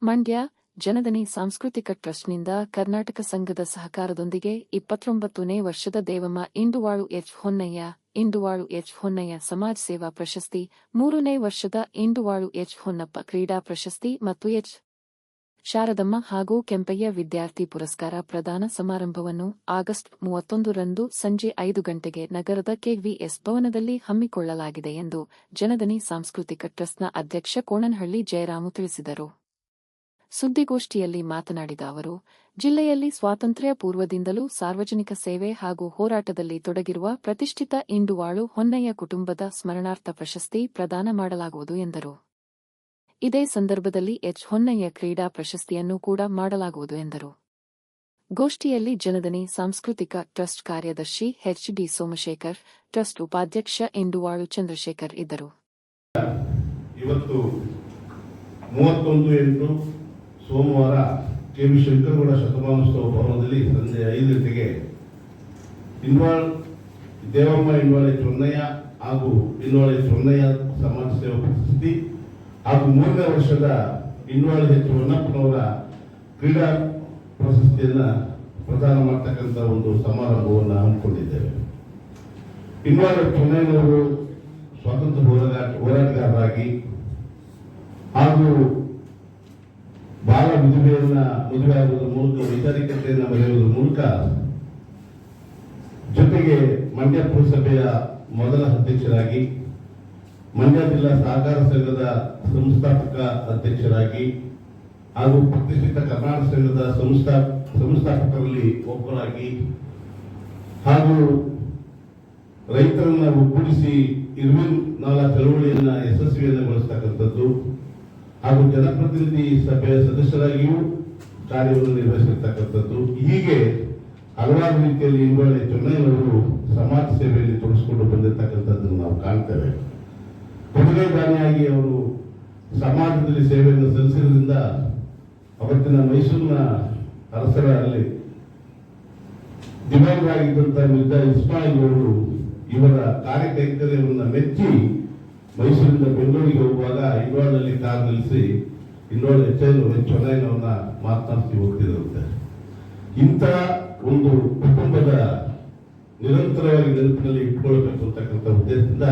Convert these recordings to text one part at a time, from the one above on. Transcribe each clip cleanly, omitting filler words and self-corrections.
ಮಂಡ್ಯ ಜನದನಿ ಸಾಂಸ್ಕೃತಿಕ ಟ್ರಸ್ಟ್ನಿಂದ ಕರ್ನಾಟಕ ಸಂಘದ ಸಹಕಾರದೊಂದಿಗೆ 29ನೇ ವರ್ಷದ ದೇವಮ್ಮ ಇಂಡುವಾಳು ಎಚ್ ಹೊನ್ನಯ್ಯ ಸಮಾಜ ಸೇವಾ ಪ್ರಶಸ್ತಿ, 3ನೇ ವರ್ಷದ ಇಂಡುವಾಳು ಎಚ್ ಹೊನ್ನಪ್ಪ ಕ್ರೀಡಾ ಪ್ರಶಸ್ತಿ ಮತ್ತು ಎಚ್ ಶಾರದಮ್ಮ ಹಾಗೂ ಕೆಂಪಯ್ಯ ವಿದ್ಯಾರ್ಥಿ ಪುರಸ್ಕಾರ ಪ್ರದಾನ ಸಮಾರಂಭವನ್ನು ಆಗಸ್ಟ್ 31ರಂದು ಸಂಜೆ 5 ಗಂಟೆಗೆ ನಗರದ ಕೆವಿಎಸ್ ಭವನದಲ್ಲಿ ಹಮ್ಮಿಕೊಳ್ಳಲಾಗಿದೆ ಎಂದು ಜನದನಿ ಸಾಂಸ್ಕೃತಿಕ ಟ್ರಸ್ಟ್ನ ಅಧ್ಯಕ್ಷ ಕೋಣನಹಳ್ಳಿ ಜಯರಾಮು ತಿಳಿಸಿದರು. ಸುದ್ದಿಗೋಷ್ಠಿಯಲ್ಲಿ ಮಾತನಾಡಿದ ಅವರು, ಜಿಲ್ಲೆಯಲ್ಲಿ ಸ್ವಾತಂತ್ರ್ಯ ಪೂರ್ವದಿಂದಲೂ ಸಾರ್ವಜನಿಕ ಸೇವೆ ಹಾಗೂ ಹೋರಾಟದಲ್ಲಿ ತೊಡಗಿರುವ ಪ್ರತಿಷ್ಠಿತ ಇಂಡುವಾಳು ಹೊನ್ನಯ್ಯ ಕುಟುಂಬದ ಸ್ಮರಣಾರ್ಥ ಪ್ರಶಸ್ತಿ ಪ್ರದಾನ ಮಾಡಲಾಗುವುದು ಎಂದರು. ಇದೇ ಸಂದರ್ಭದಲ್ಲಿ ಎಚ್ ಹೊನ್ನಯ್ಯ ಕ್ರೀಡಾ ಪ್ರಶಸ್ತಿಯನ್ನು ಕೂಡ ಮಾಡಲಾಗುವುದು ಎಂದರು. ಗೋಷ್ಠಿಯಲ್ಲಿ ಜನದನಿ ಸಾಂಸ್ಕೃತಿಕ ಟ್ರಸ್ಟ್ ಕಾರ್ಯದರ್ಶಿ ಎಚ್ ಡಿ ಸೋಮಶೇಖರ್, ಟ್ರಸ್ಟ್ ಉಪಾಧ್ಯಕ್ಷ ಇಂಡುವಾಳು ಚಂದ್ರಶೇಖರ್ ಇದ್ದರು. ಇವತ್ತು 31/8 ಸೋಮವಾರ ಕೆವಿ ಶಂಕರಗೌಡ ಶತಮಾನೋತ್ಸವ ಭವನದಲ್ಲಿ ಸಂಜೆ 5 ಗಂಟೆಗೆ ದೇವಮ್ಮ ಇಂಡುವಾಳು ಎಚ್ ಹೊನ್ನಯ್ಯ ಹಾಗೂ ಇಂಡುವಾಳು ಎಚ್ ಹೊನ್ನಯ್ಯ ಸಮಾಜ ಸೇವಾ ಪ್ರಶಸ್ತಿ ಹಾಗೂ 3ನೇ ವರ್ಷದ ಇಂಡುವಾಳು ಎಚ್ ಹೊನ್ನಪ್ಪನವರ ಕ್ರೀಡಾ ಪ್ರಶಸ್ತಿಯನ್ನು ಪ್ರದಾನ ಮಾಡತಕ್ಕಂಥ ಒಂದು ಸಮಾರಂಭವನ್ನು ಹಮ್ಮಿಕೊಂಡಿದ್ದೇವೆ. ಇಂಡುವಾಳು ಎಚ್ ಹೊನ್ನಯ್ಯನವರು ಸ್ವಾತಂತ್ರ್ಯ ಹೋರಾಟಗಾರರಾಗಿ ಹಾಗೂ ಬಾಲ ಮದುವೆ ಆಗುವುದರ ಮೂಲಕ ವೈಚಾರಿಕತೆಯನ್ನು ಬರೆಯುವುದರ ಮೂಲಕ ಜೊತೆಗೆ ಮಂಡ್ಯ ಪುರಸಭೆಯ ಮೊದಲ ಅಧ್ಯಕ್ಷರಾಗಿ, ಮಂಡ್ಯ ಜಿಲ್ಲಾ ಸಹಕಾರ ಸಂಘದ ಸಂಸ್ಥಾಪಕ ಅಧ್ಯಕ್ಷರಾಗಿ ಹಾಗೂ ಪ್ರತಿಷ್ಠಿತ ಕರ್ನಾಟಕ ಸಂಘದ ಸಂಸ್ಥಾಪಕರಲ್ಲಿ ಒಬ್ಬರಾಗಿ ಹಾಗೂ ರೈತರನ್ನ ಒಗ್ಗೂಡಿಸಿ ಇರ್ವಿನ್ ನಾಲಾ ಚಳವಳಿಯನ್ನ ಯಶಸ್ವಿಯನ್ನಗೊಳಿಸತಕ್ಕಂಥದ್ದು ಹಾಗೂ ಜನಪ್ರತಿನಿಧಿ ಸಭೆಯ ಸದಸ್ಯರಾಗಿಯೂ ಕಾರ್ಯವನ್ನು ನಿರ್ವಹಿಸಿರ್ತಕ್ಕಂಥದ್ದು, ಹೀಗೆ ಹಲವಾರು ರೀತಿಯಲ್ಲಿ ಇಂಡುವಾಳು ಎಚ್ ಹೊನ್ನಯ್ಯನವರು ಸಮಾಜ ಸೇವೆಯಲ್ಲಿ ತೊಡಗಿಸಿಕೊಂಡು ಬಂದಿರತಕ್ಕಂಥದ್ದನ್ನು ನಾವು ಕಾಣ್ತೇವೆ. ಕೊಡುಗೆದಾನಿಯಾಗಿ ಅವರು ಸಮಾಜದಲ್ಲಿ ಸೇವೆಯನ್ನು ಸಲ್ಲಿಸಿದ್ರಿಂದ ಅವತ್ತಿನ ಮೈಸೂರಿನ ಅರಸರಲ್ಲಿ ದಿವಂಗತರಾಗಿದ್ದಂತಹ ಮಿರ್ಜಾ ಇಸ್ಮಾಯಿಲ್ ಅವರು ಇವರ ಕಾರ್ಯಕೈಂಕರ್ಯವನ್ನು ಮೆಚ್ಚಿ ಮೈಸೂರಿನಿಂದ ಬೆಂಗಳೂರಿಗೆ ಹೋಗುವಾಗ ಇಂಡುವಾಳಲ್ಲಿ ಕಾರ್ ನಿಲ್ಲಿಸಿ ಇಂಡುವಾಳು ಎಚ್ ಹೊನ್ನಯ್ಯನವರನ್ನ ಮಾತನಾಡಿಸಿ ಹೋಗ್ತಿದ್ರಂತೆ. ಇಂತಹ ಒಂದು ಕುಟುಂಬದ ನಿರಂತರವಾಗಿ ನೆನಪಿನಲ್ಲಿ ಇಟ್ಕೊಳ್ಬೇಕು ಅಂತಕ್ಕಂಥ ಉದ್ದೇಶದಿಂದ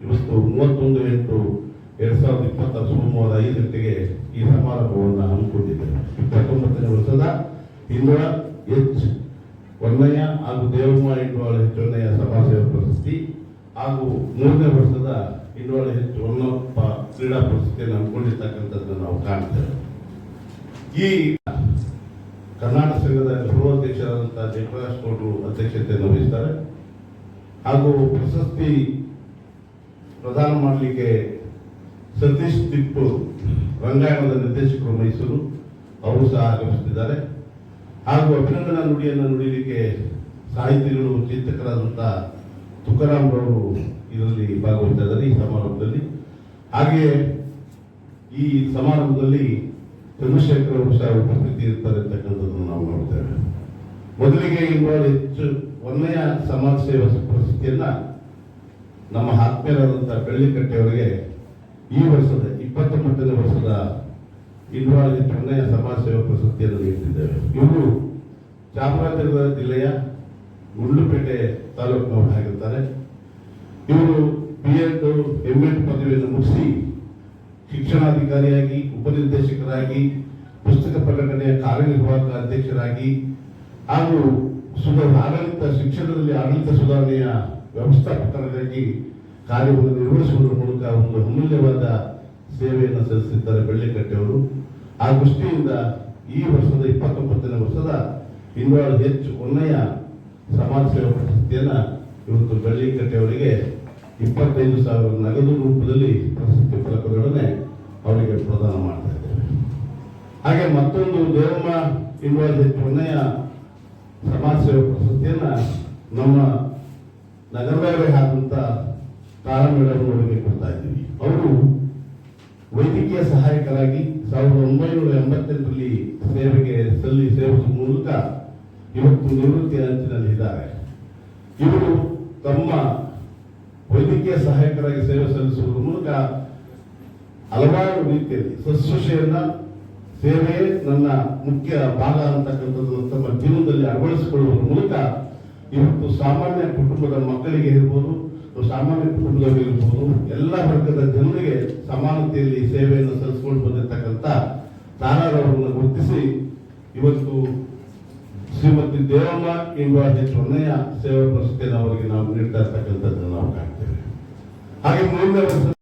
ಇವತ್ತು 31/8/2026 ಸೋಮವಾರ 5 ಗಂಟೆಗೆ ಈ ಸಮಾರಂಭವನ್ನು ಹಮ್ಮಿಕೊಂಡಿದ್ದೇವೆ. 29ನೇ ವರ್ಷದ ಇಂಡುವಾಳು ಎಚ್ ಹೊನ್ನಯ್ಯ ಹಾಗೂ ದೇವಮ್ಮ ಇಂಡುವಾಳು ಎಚ್ ಹೊನ್ನಯ್ಯ ಸಮಾಜ ಸೇವಾ ಪ್ರಶಸ್ತಿ ಹಾಗೂ 3ನೇ ವರ್ಷದ ಇಂಡುವಾಳು ಎಚ್ ಹೊನ್ನಪ್ಪ ಕ್ರೀಡಾ ಪ್ರಶಸ್ತಿಯನ್ನು ಹಮ್ಮಿಕೊಂಡಿರ್ತಕ್ಕಂಥದ್ದನ್ನು ನಾವು ಕಾಣ್ತೇವೆ. ಈ ಕರ್ನಾಟಕ ಸಂಘದ ಗೃಹಾಧ್ಯಕ್ಷರಾದಂತಹ ಜಯಪ್ರಕಾಶ್ ಗೌಡರು ಅಧ್ಯಕ್ಷತೆಯನ್ನು ವಹಿಸ್ತಾರೆ ಹಾಗೂ ಪ್ರಶಸ್ತಿ ಪ್ರದಾನ ಮಾಡಲಿಕ್ಕೆ ಸತೀಶ್ ತಿಪ್ಪು ರಂಗಾಯಣದ ನಿರ್ದೇಶಕರು ಮೈಸೂರು ಅವರು ಸಹ ಆಗಮಿಸುತ್ತಿದ್ದಾರೆ ಹಾಗೂ ಅಭಿನಂದನಾ ನುಡಿಯನ್ನು ನುಡಿಯಲಿಕ್ಕೆ ಸಾಹಿತಿಗಳು ಚಿಂತಕರಾದಂತಹ ತುಕಾರಾಮ್ ಅವರು ಇದರಲ್ಲಿ ಭಾಗವಹಿಸ್ತಾ ಇದ್ದಾರೆ. ಈ ಸಮಾರಂಭದಲ್ಲಿ ಹಾಗೆಯೇ ಈ ಸಮಾರಂಭದಲ್ಲಿ ಚಂದ್ರಶೇಖರ್ ಅವರು ಸಹ ಉಪಸ್ಥಿತಿ ಇರ್ತಾರೆ ಅಂತಕ್ಕಂಥದ್ದನ್ನು ನಾವು ನೋಡ್ತೇವೆ. ಮೊದಲಿಗೆ ಇಂಡುವಾಳು ಎಚ್ ಹೊನ್ನಯ್ಯ ಸಮಾಜ ಸೇವಾ ಪ್ರಶಸ್ತಿಯನ್ನ ನಮ್ಮ ಆತ್ಮೀಯರಾದಂತಹ ಬೆಳ್ಳಿಕಟ್ಟೆಯವರಿಗೆ ಈ ವರ್ಷದ 29ನೇ ವರ್ಷದ ಇಂಡುವಾಳು ಎಚ್ ಹೊನ್ನಯ್ಯ ಸಮಾಜ ಸೇವಾ ಪ್ರಶಸ್ತಿಯನ್ನು ನೀಡುತ್ತಿದ್ದೇವೆ. ಇವರು ಚಾಮರಾಜನಗರ ಜಿಲ್ಲೆಯ ಗುಂಡ್ಲುಪೇಟೆ ತಾಲೂಕಿನವರಾಗಿರ್ತಾರೆ. ಇವರು B.Ed, M.Ed ಪದವಿಯನ್ನು ಮುಗಿಸಿ ಶಿಕ್ಷಣಾಧಿಕಾರಿಯಾಗಿ, ಉಪನಿರ್ದೇಶಕರಾಗಿ, ಪುಸ್ತಕ ಪ್ರಕಟಣೆಯ ಕಾರ್ಯನಿರ್ವಾಹಕ ಅಧ್ಯಕ್ಷರಾಗಿ ಹಾಗೂ ಶಿಕ್ಷಣದಲ್ಲಿ ಆಡಳಿತ ಸುಧಾರಣೆಯ ವ್ಯವಸ್ಥಾಪಕರಾಗಿ ಕಾರ್ಯವನ್ನು ನಿರ್ವಹಿಸುವುದರ ಮೂಲಕ ಒಂದು ಅಮೂಲ್ಯವಾದ ಸೇವೆಯನ್ನು ಸಲ್ಲಿಸಿದ್ದಾರೆ ಬೆಳ್ಳಿಕಟ್ಟೆಯವರು. ಆ ದೃಷ್ಟಿಯಿಂದ ಈ ವರ್ಷದ 29ನೇ ವರ್ಷದ ಇಂಡುವಾಳು ಎಚ್ ಹೊನ್ನಯ್ಯ ಸಮಾಜ ಸೇವಾ ಪ್ರಶಸ್ತಿಯನ್ನ ಇವತ್ತು ಬೆಳ್ಳಿಕಟ್ಟೆಯವರಿಗೆ 25,000 ನಗದು ರೂಪದಲ್ಲಿ ಪ್ರಶಸ್ತಿ ಫಲಕದೊಡನೆ ಅವರಿಗೆ ಪ್ರದಾನ ಮಾಡ್ತಾ ಇದ್ದೇವೆ. ಹಾಗೆ ಮತ್ತೊಂದು ದೇವಮ್ಮ ಇಂಡುವಾಳು ಎಚ್ ಹೊನ್ನಯ್ಯ ಸಮಾಜ ಸೇವಾ ಪ್ರಶಸ್ತಿಯನ್ನ ನಮ್ಮ ನಗರದವರೇ ಆದಂತ ತಾರಾಮೇಳವರಿಗೆ ಕೊಡ್ತಾ ಇದ್ದೀವಿ. ಅವರು ವೈದ್ಯಕೀಯ ಸಹಾಯಕರಾಗಿ 1988ರಲ್ಲಿ ಸೇವಿಸುವ ಮೂಲಕ ಇವತ್ತು ನಿವೃತ್ತಿಯ ಅಂಚಿನಲ್ಲಿದ್ದಾರೆ. ಇವರು ತಮ್ಮ ವೈದ್ಯಕೀಯ ಸಹಾಯಕರಾಗಿ ಸೇವೆ ಸಲ್ಲಿಸುವುದರ ಮೂಲಕ ಹಲವಾರು ರೀತಿಯಲ್ಲಿ ಶುಶ್ರೂಷೆಯನ್ನ ಸೇವೆಯೇ ನನ್ನ ಮುಖ್ಯ ಭಾಗ ಅಂತಕ್ಕಂಥದ್ದು ತಮ್ಮ ಜೀವನದಲ್ಲಿ ಅಳವಡಿಸಿಕೊಳ್ಳುವ ಮೂಲಕ ಇವತ್ತು ಸಾಮಾನ್ಯ ಕುಟುಂಬದ ಮಕ್ಕಳಿಗೆ ಇರ್ಬೋದು, ಸಾಮಾನ್ಯ ಕುಟುಂಬದವರಿಗೆ ಇರ್ಬೋದು, ಎಲ್ಲ ವರ್ಗದ ಜನರಿಗೆ ಸಮಾನತೆಯಲ್ಲಿ ಸೇವೆಯನ್ನು ಸಲ್ಲಿಸಿಕೊಂಡು ಬಂದಿರತಕ್ಕಂಥ ತಾರಾರವರನ್ನು ಗುರುತಿಸಿ ಇವತ್ತು ಶ್ರೀಮತಿ ದೇವಮ್ಮ ಇಂಡವಾಳ ಎಚ್ ಹೊನ್ನಯ್ಯ ಸೇವಾ ಪ್ರಶಸ್ತಿಯನ್ನು ಅವರಿಗೆ ನಾವು ನೀಡ್ತಾ ಇರ್ತಕ್ಕಂಥದ್ದನ್ನು ನಾವು ಕಾಣ್ತೇವೆ. ಹಾಗೆ ಮುಂದಿನ ವರ್ಷ